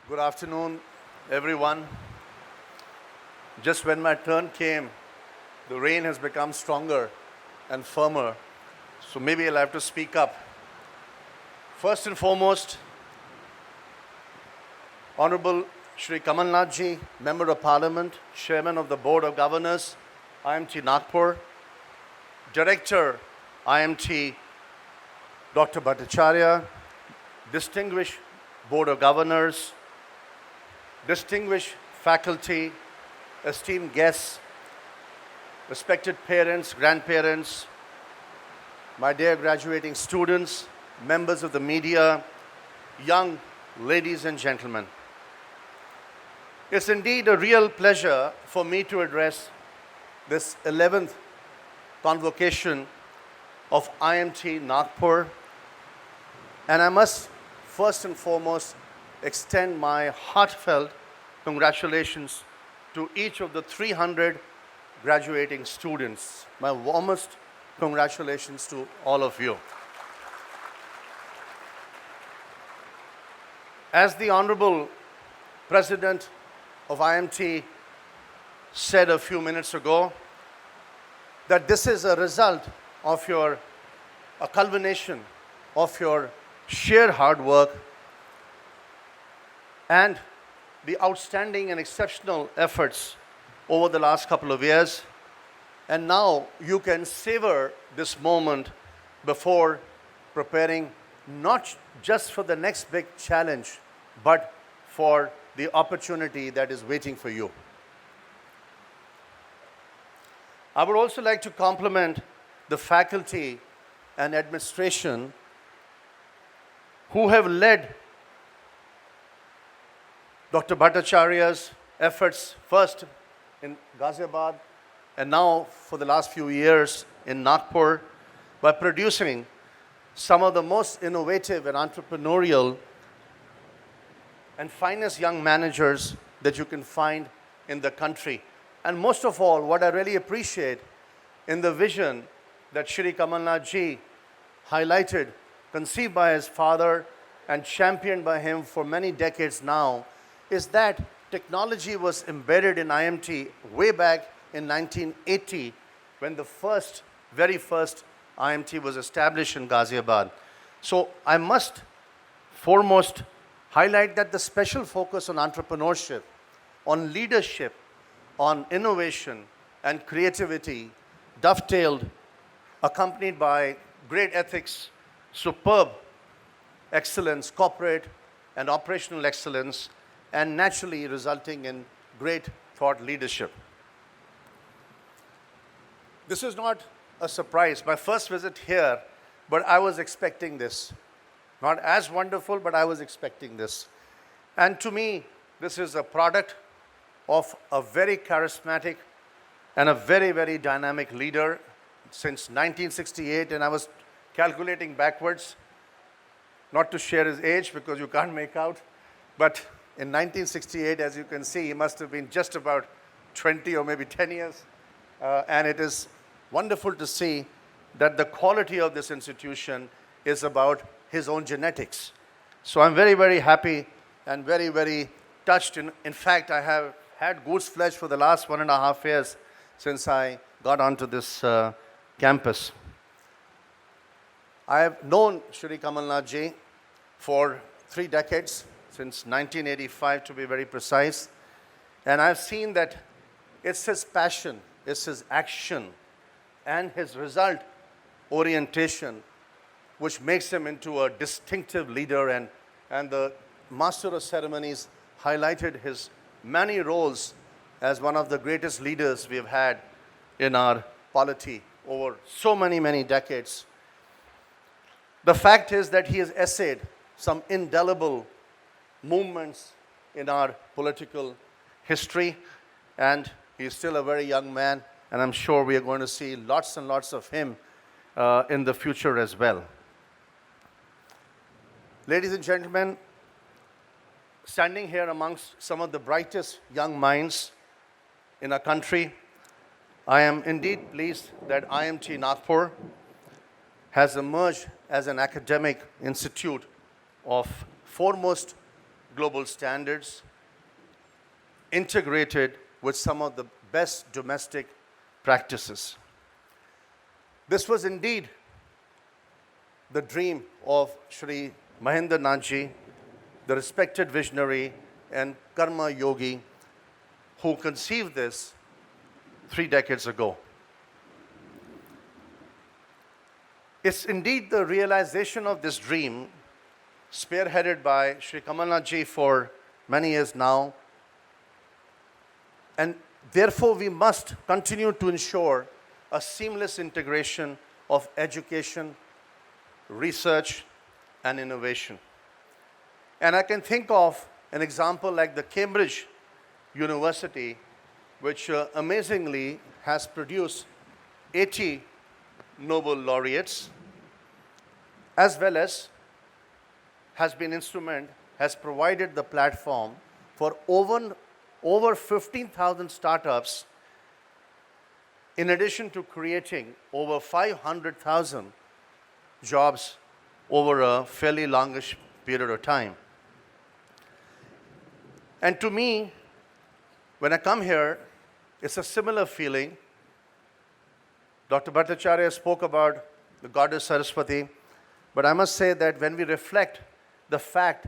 Good afternoon, everyone. Just when my turn came, the rain has become stronger and firmer, so maybe I'll have to speak up. First and foremost, Honorable Shri Kamal Ji, Member of Parliament, Chairman of the Board of Governors, IMT Nagpur, Director, IMT Dr. Bhattacharya, distinguished Board of Governors, distinguished faculty, esteemed guests, respected parents, grandparents, my dear graduating students, members of the media, young ladies and gentlemen. It's indeed a real pleasure for me to address this 11th Convocation of IMT Nagpur, and I must first and foremost extend my heartfelt congratulations to each of the 300 graduating students. My warmest congratulations to all of you. As the Honorable President of IMT said a few minutes ago, that this is a result of a culmination of your sheer hard work and the outstanding and exceptional efforts over the last couple of years. And now you can savor this moment before preparing not just for the next big challenge, but for the opportunity that is waiting for you. I would also like to compliment the faculty and administration who have led Dr. Bhattacharya's efforts first in Ghaziabad and now for the last few years in Nagpur by producing some of the most innovative and entrepreneurial and finest young managers that you can find in the country. And most of all, what I really appreciate in the vision that Shri Kamal Ji highlighted, conceived by his father and championed by him for many decades now, is that technology was embedded in IMT way back in 1980 when the very first IMT was established in Ghaziabad. So I must foremost highlight that the special focus on entrepreneurship, on leadership, on innovation and creativity, dovetailed, accompanied by great ethics, superb excellence, corporate and operational excellence, and naturally resulting in great thought leadership. This is not a surprise. My first visit here, but I was expecting this. Not as wonderful, but I was expecting this. And to me, this is a product of a very charismatic and a very, very dynamic leader since 1968, and I was calculating backwards, not to share his age because you can't make out, but in 1968, as you can see, he must have been just about 20 or maybe 10 years, and it is wonderful to see that the quality of this institution is about his own genetics. So I'm very, very happy and very, very touched. In fact, I have had goose flesh for the last 1.5 years since I got onto this campus. I have known Shri Kamal Ji for 3 decades, since 1985 to be very precise, and I've seen that it's his passion, it's his action, and his result orientation which makes him into a distinctive leader, and the Master of Ceremonies highlighted his many roles as one of the greatest leaders we have had in our polity over so many, many decades. The fact is that he has essayed some indelible movements in our political history, and he's still a very young man, and I'm sure we are going to see lots and lots of him in the future as well. Ladies and gentlemen, standing here amongst some of the brightest young minds in our country, I am indeed pleased that IMT Nagpur has emerged as an academic institute of foremost global standards, integrated with some of the best domestic practices. This was indeed the dream of Shri Mahendra Nathji, the respected visionary and karma yogi who conceived this 3 decades ago. It's indeed the realization of this dream, spearheaded by Shri Kamal Nathji for many years now, and therefore we must continue to ensure a seamless integration of education, research, and innovation. And I can think of an example like the Cambridge University, which amazingly has produced 80 Nobel laureates, as well as has provided the platform for over 15,000 startups, in addition to creating over 500,000 jobs over a fairly longish period of time. And to me, when I come here, it's a similar feeling. Dr. Bhattacharya spoke about the goddess Saraswati, but I must say that when we reflect the fact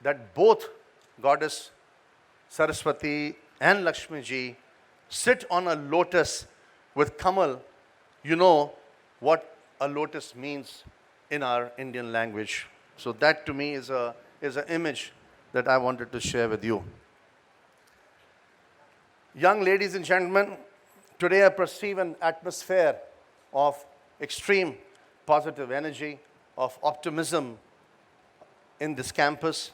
that both goddess Saraswati and Lakshmi ji sit on a lotus with Kamal, you know what a lotus means in our Indian language. So that to me is an image that I wanted to share with you. Young ladies and gentlemen, today I perceive an atmosphere of extreme positive energy, of optimism in this campus,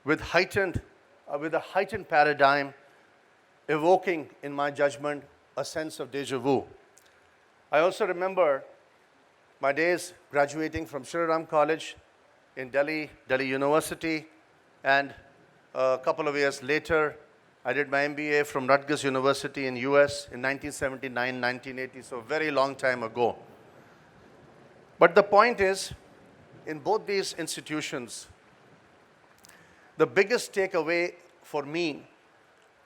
with a heightened paradigm, evoking, in my judgment, a sense of deja vu. I also remember my days graduating from Shri Rana College in Delhi University, and a couple of years later, I did my MBA from Rutgers University in US in 1979, 1980, so a very long time ago. But the point is, in both these institutions, the biggest takeaway for me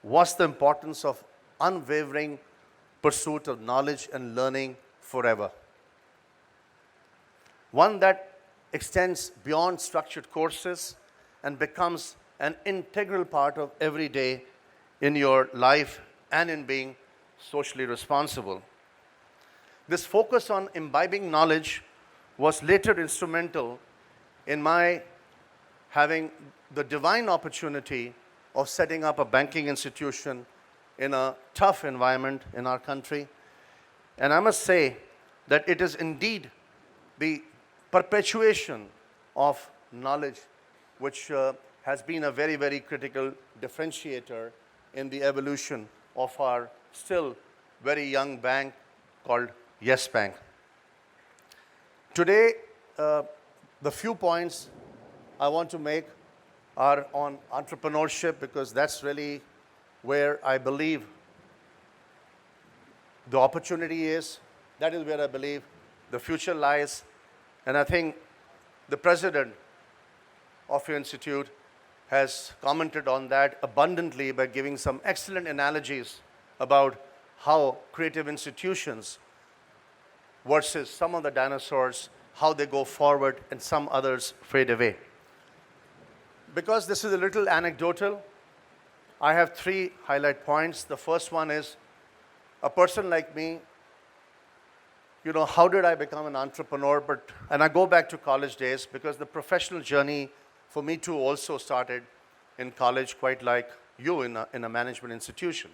was the importance of unwavering pursuit of knowledge and learning forever. One that extends beyond structured courses and becomes an integral part of every day in your life and in being socially responsible. This focus on imbibing knowledge was later instrumental in my having the divine opportunity of setting up a banking institution in a tough environment in our country. And I must say that it is indeed the perpetuation of knowledge which has been a very, very critical differentiator in the evolution of our still very young bank called Yes Bank. Today, the few points I want to make are on entrepreneurship, because that's really where I believe the opportunity is. That is where I believe the future lies. And I think the president of your institute has commented on that abundantly by giving some excellent analogies about how creative institutions versus some of the dinosaurs, how they go forward and some others fade away. Because this is a little anecdotal, I have 3 highlight points. The first one is, a person like me, how did I become an entrepreneur? And I go back to college days, because the professional journey for me too also started in college, quite like you in a management institution.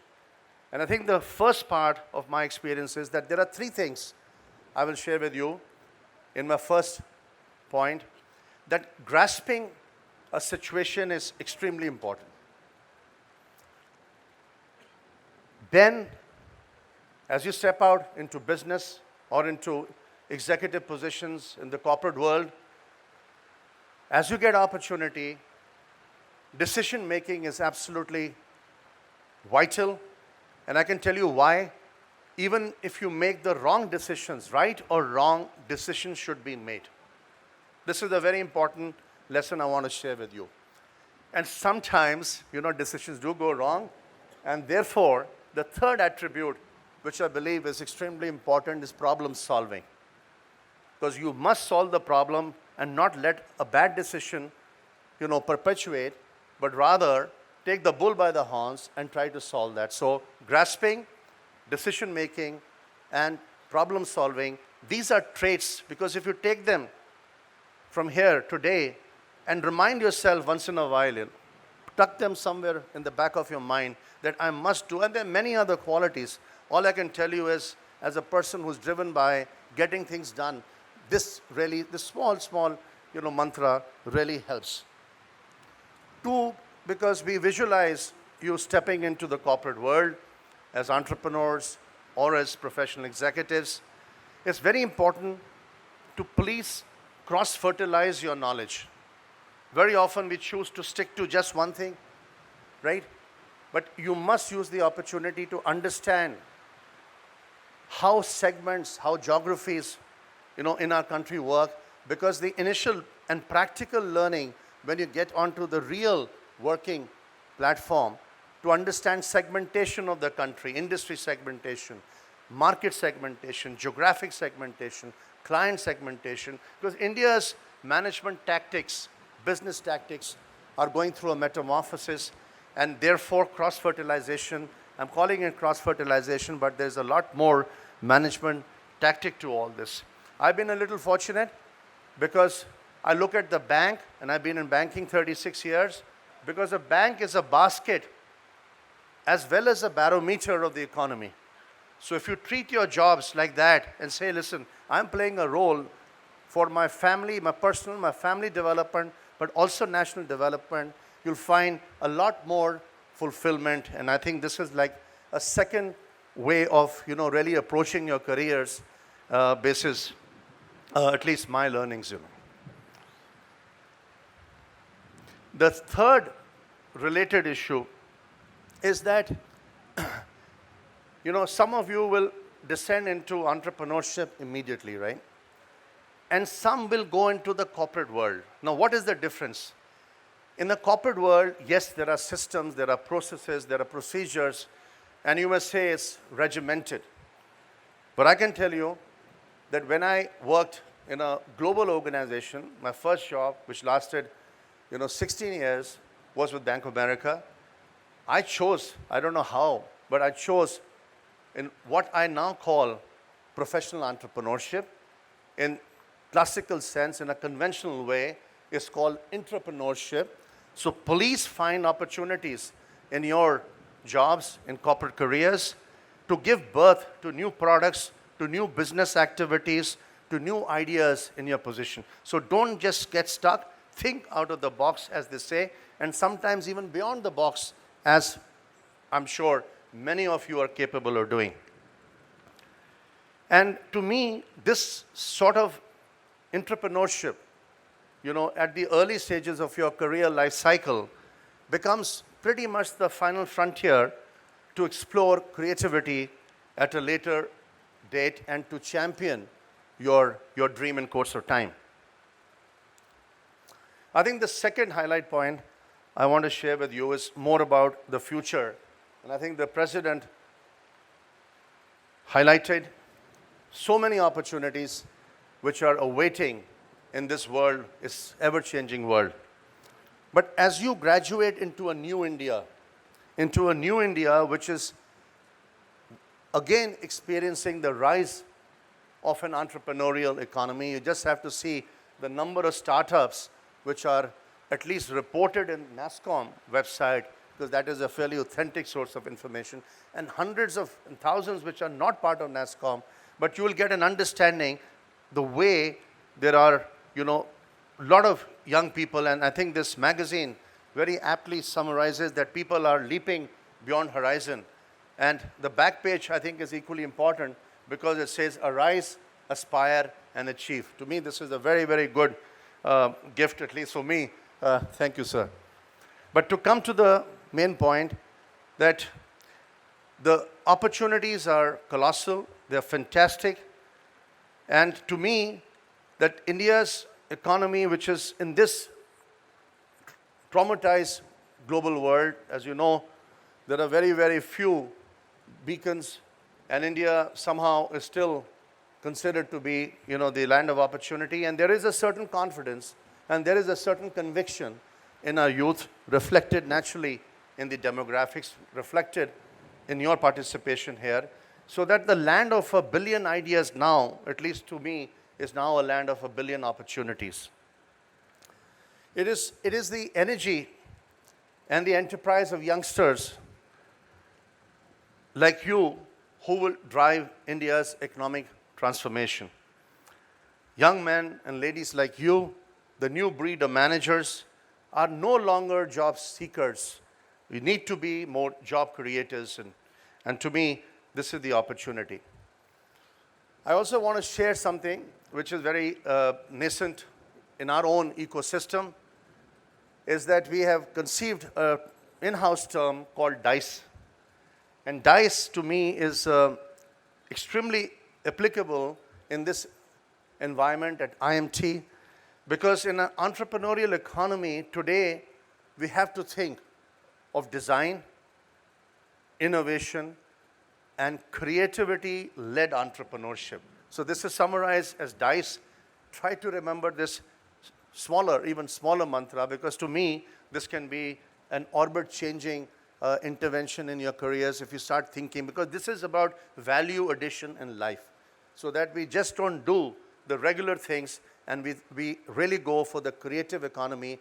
And I think the first part of my experience is that there are 3 things I will share with you in my first point, that grasping a situation is extremely important. Then, as you step out into business or into executive positions in the corporate world, as you get opportunity, decision making is absolutely vital. And I can tell you why. Even if you make the wrong decisions, right or wrong, decisions should be made. This is a very important lesson I want to share with you. And sometimes, decisions do go wrong. And therefore, the third attribute, which I believe is extremely important, is problem solving. Because you must solve the problem and not let a bad decision, perpetuate, but rather take the bull by the horns and try to solve that. So grasping, decision making, and problem solving, these are traits, because if you take them from here today and remind yourself once in a while, tuck them somewhere in the back of your mind that I must do, and there are many other qualities. All I can tell you is, as a person who's driven by getting things done, this small, mantra really helps. Two, because we visualize you stepping into the corporate world as entrepreneurs or as professional executives, it's very important to please cross-fertilize your knowledge. Very often we choose to stick to just one thing, right? But you must use the opportunity to understand how segments, how geographies, in our country work, because the initial and practical learning, when you get onto the real working platform, to understand segmentation of the country, industry segmentation, market segmentation, geographic segmentation, client segmentation, because India's management tactics, business tactics are going through a metamorphosis, and therefore cross-fertilization. I'm calling it cross-fertilization, but there's a lot more management tactic to all this. I've been a little fortunate because I look at the bank, and I've been in banking 36 years, because a bank is a basket as well as a barometer of the economy. So if you treat your jobs like that and say, listen, I'm playing a role for my family, my family development, but also national development, you'll find a lot more fulfillment. And I think this is like a second way of, really approaching your careers basis, at least my learnings, The third related issue is that, some of you will descend into entrepreneurship immediately, right? And some will go into the corporate world. Now, what is the difference? In the corporate world, yes, there are systems, there are processes, there are procedures, and you must say it's regimented. But I can tell you that when I worked in a global organization, my first job, which lasted 16 years, was with Bank of America. I chose, I don't know how, but I chose in what I now call professional entrepreneurship. In classical sense, in a conventional way, is called entrepreneurship. So please find opportunities in your jobs, in corporate careers, to give birth to new products, to new business activities, to new ideas in your position. So don't just get stuck. Think out of the box, as they say, and sometimes even beyond the box, as I'm sure many of you are capable of doing. And to me, this sort of entrepreneurship, at the early stages of your career life cycle, becomes pretty much the final frontier to explore creativity at a later date and to champion your dream in course of time. I think the second highlight point I want to share with you is more about the future. And I think the President highlighted so many opportunities which are awaiting in this world, this ever-changing world. But as you graduate into a new India which is again experiencing the rise of an entrepreneurial economy, you just have to see the number of startups which are at least reported in NASSCOM website, because that is a fairly authentic source of information, and hundreds of and thousands which are not part of NASSCOM, but you will get an understanding the way there are, a lot of young people, and I think this magazine very aptly summarizes that people are leaping beyond horizon. And the back page, I think, is equally important because it says, arise, aspire, and achieve. To me, this is a very, very good gift, at least for me. Thank you, sir. But to come to the main point, that the opportunities are colossal, they're fantastic, and to me, that India's economy, which is in this traumatized global world. As you know, there are very, very few beacons, and India somehow is still considered to be, the land of opportunity. And there is a certain confidence and there is a certain conviction in our youth, reflected naturally in the demographics, reflected in your participation here, so that the land of a billion ideas now, at least to me, is now a land of a billion opportunities. It is the energy and the enterprise of youngsters like you who will drive India's economic transformation. Young men and ladies like you, the new breed of managers, are no longer job seekers. We need to be more job creators, and to me, this is the opportunity. I also want to share something which is very nascent in our own ecosystem, is that we have conceived an in-house term called DICE. And DICE, to me, is extremely applicable in this environment at IMT, because in an entrepreneurial economy today, we have to think of design, innovation, and creativity-led entrepreneurship. So this is summarized as DICE. Try to remember this even smaller mantra, because to me, this can be an orbit-changing intervention in your careers if you start thinking, because this is about value addition in life, so that we just don't do the regular things and we really go for the creative economy.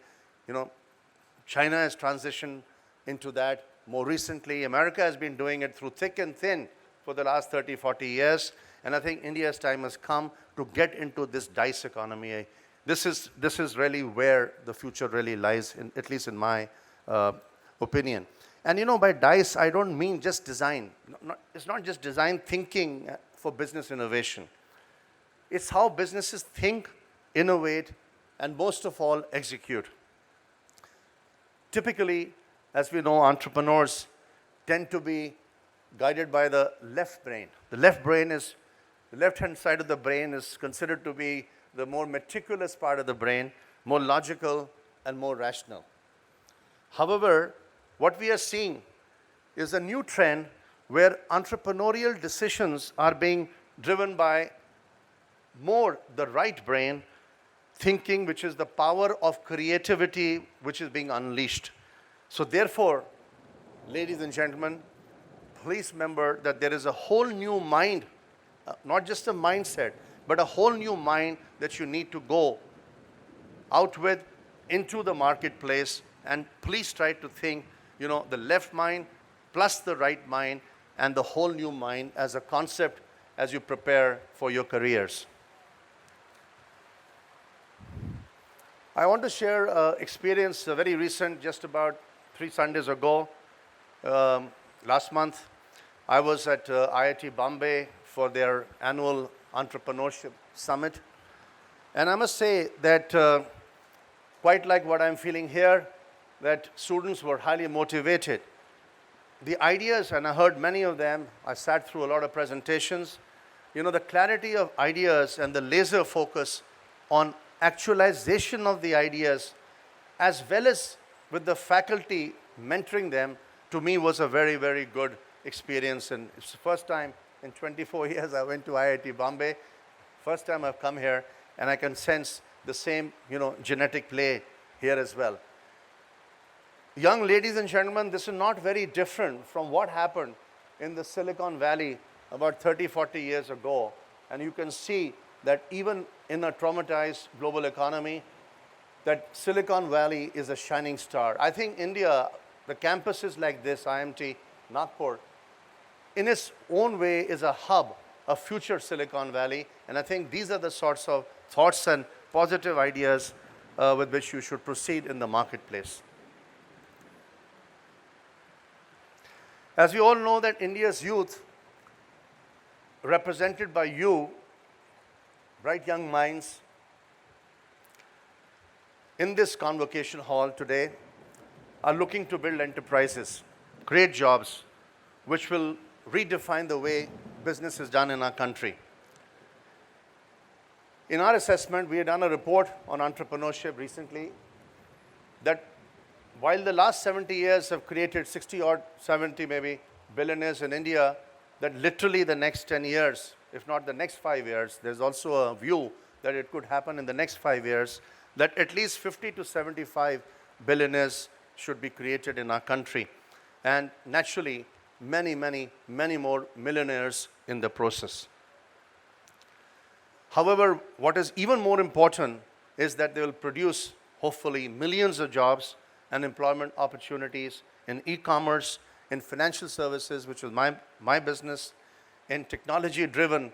China has transitioned into that more recently. America has been doing it through thick and thin for the last 30, 40 years. And I think India's time has come to get into this DICE economy. This is really where the future really lies, at least in my opinion. And by DICE, I don't mean just design. It's not just design thinking for business innovation. It's how businesses think, innovate, and most of all, execute. Typically, as we know, entrepreneurs tend to be guided by the left brain. The left-hand side of the brain is considered to be the more meticulous part of the brain, more logical and more rational. However, what we are seeing is a new trend where entrepreneurial decisions are being driven by more the right brain thinking, which is the power of creativity which is being unleashed. So therefore, ladies and gentlemen, please remember that there is a whole new mind, not just a mindset, but a whole new mind that you need to go out with into the marketplace. And please try to think, the left mind plus the right mind and the whole new mind as a concept as you prepare for your careers. I want to share experience, very recent, just about 3 Sundays ago. Last month, I was at IIT Bombay for their annual entrepreneurship summit. And I must say that quite like what I'm feeling here, that students were highly motivated. The ideas, and I heard many of them, I sat through a lot of presentations, the clarity of ideas and the laser focus on actualization of the ideas, as well as with the faculty mentoring them, to me was a very, very good experience. And it's the first time in 24 years I went to IIT Bombay. First time I've come here, and I can sense the same, genetic play here as well. Young ladies and gentlemen, this is not very different from what happened in the Silicon Valley about 30, 40 years ago. And you can see that even in a traumatized global economy, that Silicon Valley is a shining star. I think India, the campuses like this, IMT Nagpur, in its own way is a hub of future Silicon Valley. And I think these are the sorts of thoughts and positive ideas with which you should proceed in the marketplace. As we all know that India's youth, represented by you, bright young minds, in this convocation hall today, are looking to build enterprises, create jobs, which will redefine the way business is done in our country. In our assessment, we had done a report on entrepreneurship recently that while the last 70 years have created 60 or 70 maybe billionaires in India, that literally the next 10 years, if not the next 5 years, there's also a view that it could happen in the next 5 years, that at least 50 to 75 billionaires should be created in our country. And naturally, many, many, many more millionaires in the process. However, what is even more important is that they will produce, hopefully, millions of jobs and employment opportunities in e-commerce, in financial services, which is my business, in technology-driven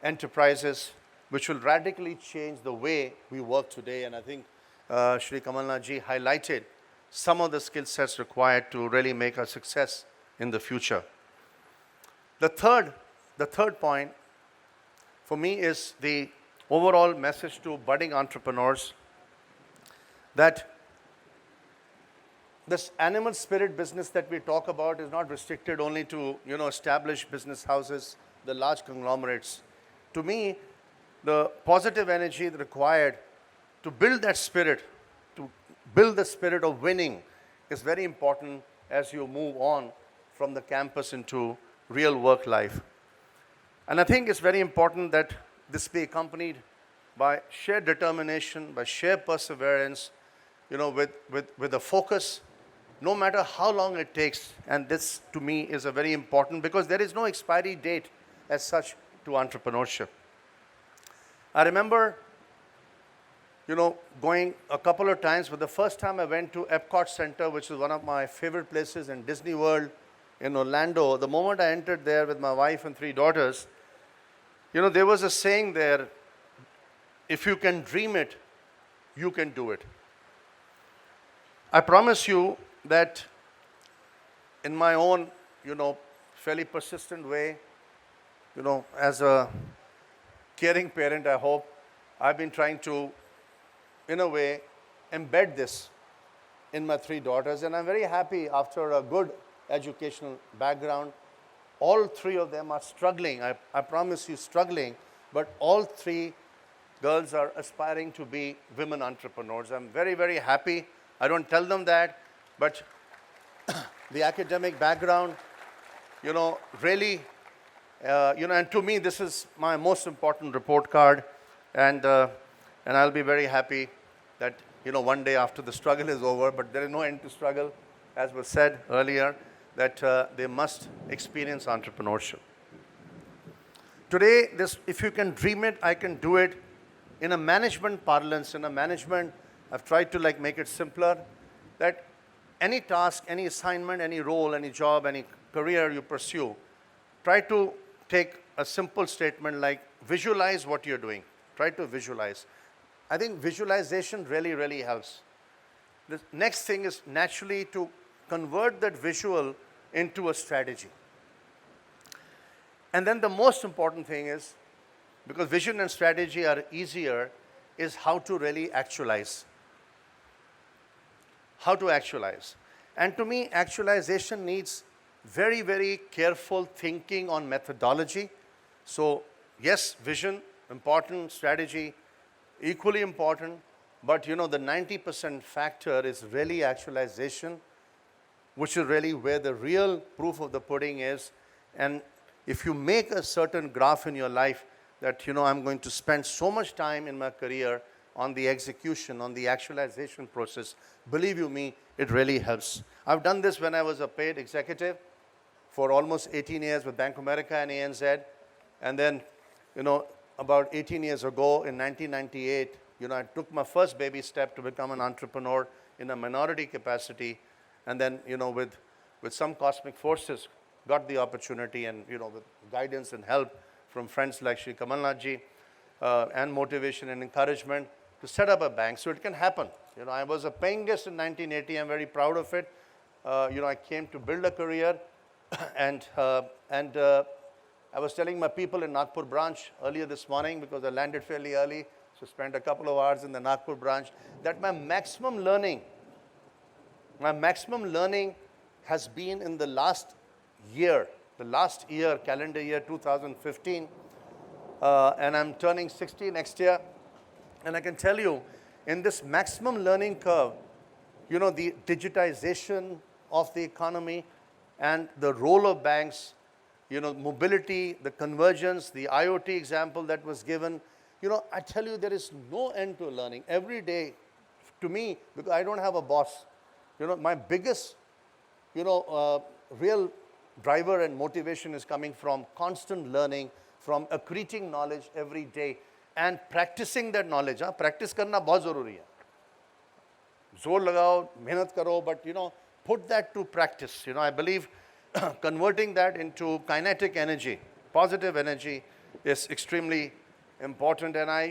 enterprises, which will radically change the way we work today. And I think Shri Kamalnath ji highlighted some of the skill sets required to really make a success in the future. The third point for me is the overall message to budding entrepreneurs that this animal spirit business that we talk about is not restricted only to, established business houses, the large conglomerates. To me, the positive energy required to build that spirit, to build the spirit of winning, is very important as you move on from the campus into real work life. And I think it's very important that this be accompanied by shared determination, by shared perseverance, with a focus, no matter how long it takes. And this, to me, is a very important, because there is no expiry date as such to entrepreneurship. I remember, going a couple of times, but the first time I went to Epcot Center, which is one of my favorite places in Disney World in Orlando, the moment I entered there with my wife and 3 daughters, there was a saying there, if you can dream it, you can do it. I promise you that in my own, fairly persistent way, as a caring parent, I hope, I've been trying to, in a way, embed this in my 3 daughters. And I'm very happy, after a good educational background, all 3 of them are struggling. I promise you, struggling. But all 3 girls are aspiring to be women entrepreneurs. I'm very, very happy. I don't tell them that, but the academic background, really, and to me, this is my most important report card. And I'll be very happy that, one day after the struggle is over, but there is no end to struggle, as was said earlier, that they must experience entrepreneurship. Today, if you can dream it, I can do it. In a management parlance, I've tried to make it simpler, that any task, any assignment, any role, any job, any career you pursue, try to take a simple statement like visualize what you're doing. Try to visualize. I think visualization really, really helps. The next thing is naturally to convert that visual into a strategy. And then the most important thing is, because vision and strategy are easier, is how to really actualize. How to actualize. And to me, actualization needs very, very careful thinking on methodology. So, yes, vision, important, strategy, equally important, but the 90% factor is really actualization, which is really where the real proof of the pudding is. And if you make a certain graph in your life that, I'm going to spend so much time in my career on the execution, on the actualization process, believe you me, it really helps. I've done this when I was a paid executive for almost 18 years with Bank of America and ANZ. And then, about 18 years ago in 1998, I took my first baby step to become an entrepreneur in a minority capacity. And then, with some cosmic forces, got the opportunity, and, with guidance and help from friends like Shri Kamalnath ji, and motivation and encouragement, to set up a bank. So it can happen. I was a paying guest in 1980. I'm very proud of it. I came to build a career, and I was telling my people in Nagpur branch earlier this morning, because I landed fairly early, so spent a couple of hours in the Nagpur branch, that my maximum learning has been in the last year, calendar year 2015, and I'm turning 60 next year. And I can tell you, in this maximum learning curve, the digitization of the economy and the role of banks, mobility, the convergence, the IoT example that was given. I tell you, there is no end to learning. Every day, to me, because I don't have a boss, my biggest, real driver and motivation is coming from constant learning, from accreting knowledge every day and practicing that knowledge. Practice karna bahut zaruri hai. Zor lagao, mehnat karo, but put that to practice. I believe converting that into kinetic energy, positive energy, is extremely important. And I,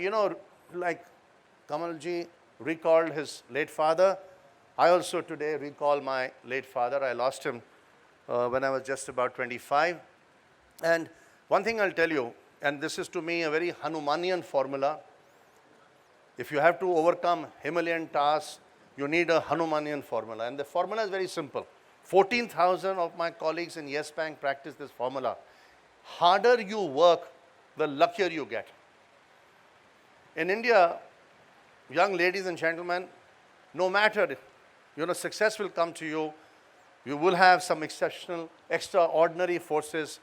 like Kamalji recalled his late father, I also today recall my late father. I lost him when I was just about 25. And one thing I'll tell you, and this is to me a very Hanumanian formula. If you have to overcome Himalayan tasks, you need a Hanumanian formula. And the formula is very simple. 14,000 of my colleagues in Yes Bank practice this formula. Harder you work, the luckier you get. In India, young ladies and gentlemen, no matter, success will come to you. You will have some exceptional, extraordinary forces,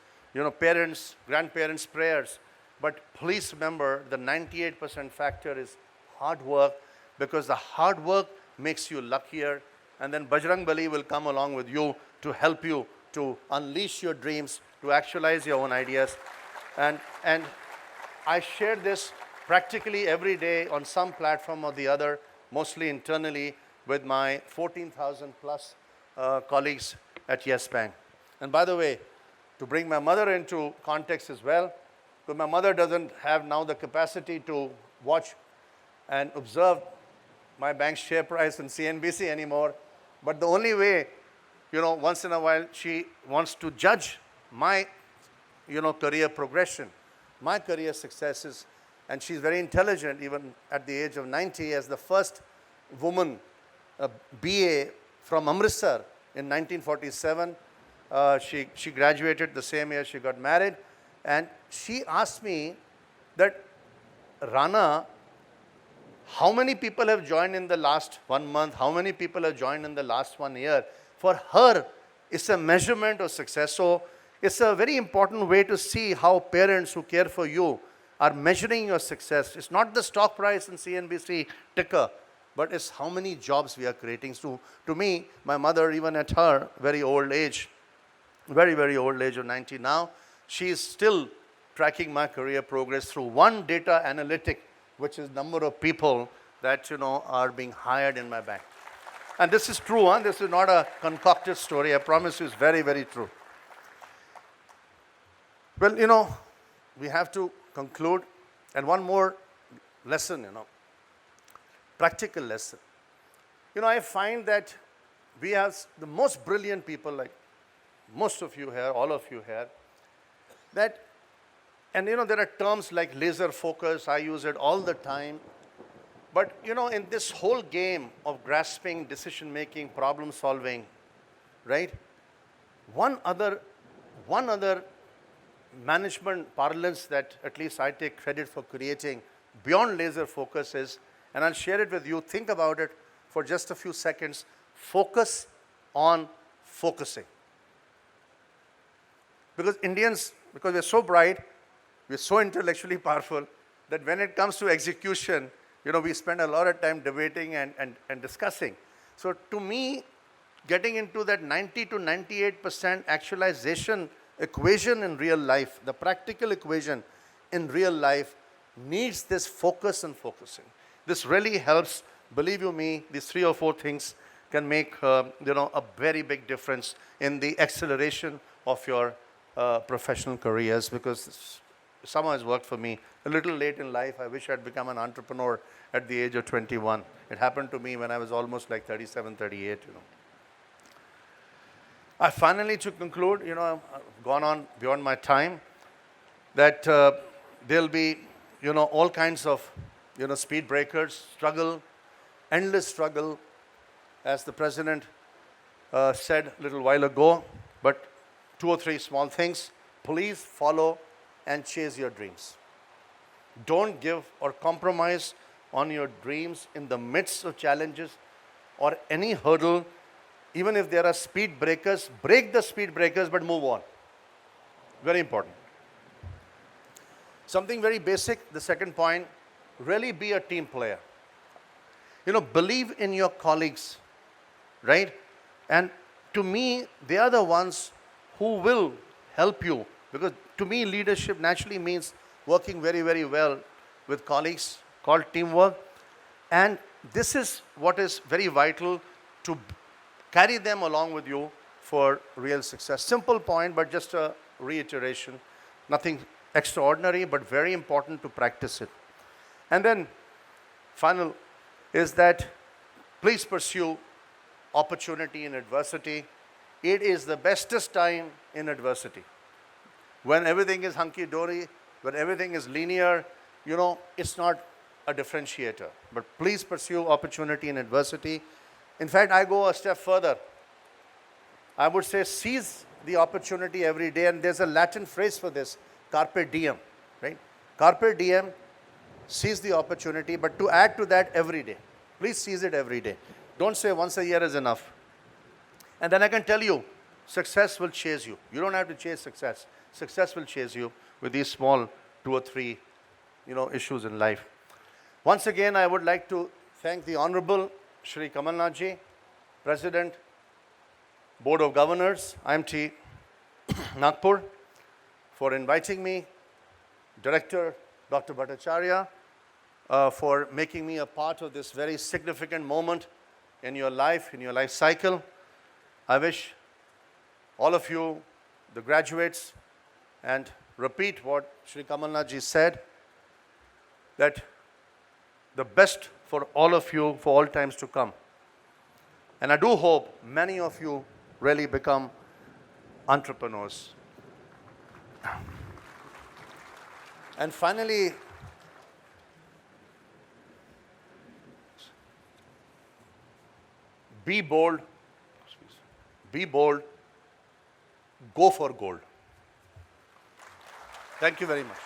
parents, grandparents, prayers. But please remember, the 98% factor is hard work, because the hard work makes you luckier. And then Bajrang Bali will come along with you to help you to unleash your dreams, to actualize your own ideas. And I share this practically every day on some platform or the other, mostly internally, with my 14,000 plus colleagues at Yes Bank. And by the way, to bring my mother into context as well, because my mother doesn't have now the capacity to watch and observe my bank's share price in CNBC anymore. But the only way, once in a while, she wants to judge my, career progression, my career successes. And she's very intelligent, even at the age of 90, as the first woman, BA from Amritsar in 1947. She graduated the same year she got married. And she asked me that, Rana, how many people have joined in the last 1 month? How many people have joined in the last 1 year? For her, it's a measurement of success. So it's a very important way to see how parents who care for you are measuring your success. It's not the stock price in CNBC ticker, but it's how many jobs we are creating. So to me, my mother, even at her very old age, very, very old age of 90 now, she is still tracking my career progress through one data analytic, which is number of people that, are being hired in my bank. And this is true, huh? This is not a concocted story. I promise you, it's very, very true. Well, we have to conclude. And one more lesson, practical lesson. I find that we have the most brilliant people, like most of you here, all of you here, that, and there are terms like laser focus, I use it all the time. But in this whole game of grasping, decision making, problem solving, right? One other management parlance that at least I take credit for creating beyond laser focus is, and I'll share it with you, think about it for just a few seconds, focus on focusing. Because Indians, because we're so bright, we're so intellectually powerful, that when it comes to execution, we spend a lot of time debating and discussing. So to me, getting into that 90 to 98% actualization equation in real life, the practical equation in real life, needs this focus and focusing. This really helps. Believe you me, these 3 or 4 things can make a very big difference in the acceleration of your professional careers, because somehow has worked for me. A little late in life, I wish I'd become an entrepreneur at the age of 21. It happened to me when I was almost like 37, 38, I finally, to conclude, I've gone on beyond my time, that there'll be, all kinds of, speed breakers, struggle, endless struggle, as the President said a little while ago. But 2 or 3 small things. Please follow and chase your dreams. Don't give or compromise on your dreams in the midst of challenges. or any hurdle, even if there are speed breakers, break the speed breakers but move on. Very important. Something very basic, the second point, really be a team player. Believe in your colleagues, right? And to me, they are the ones who will help you, because to me, leadership naturally means working very, very well with colleagues, called teamwork. And this is what is very vital to carry them along with you for real success. Simple point, but just a reiteration. Nothing extraordinary, but very important to practice it. And then, final is that please pursue opportunity in adversity. It is the bestest time in adversity. When everything is hunky-dory, when everything is linear, it's not a differentiator. But please pursue opportunity in adversity. In fact, I go a step further. I would say seize the opportunity every day. And there's a Latin phrase for this, carpe diem, right? Carpe diem, seize the opportunity, but to add to that, every day. Please seize it every day. Don't say once a year is enough. And then I can tell you, success will chase you. You don't have to chase success. Success will chase you with these small 2 or 3, issues in life. Once again, I would like to thank the Honorable Shri Kamal Nath, President, Board of Governors, IMT Nagpur, for inviting me, Director Dr. Bhattacharya, for making me a part of this very significant moment in your life cycle. I wish all of you, the graduates, and repeat what Shri Kamal Nath ji said, that the best for all of you for all times to come. And I do hope many of you really become entrepreneurs. And finally, be bold, go for gold. Thank you very much.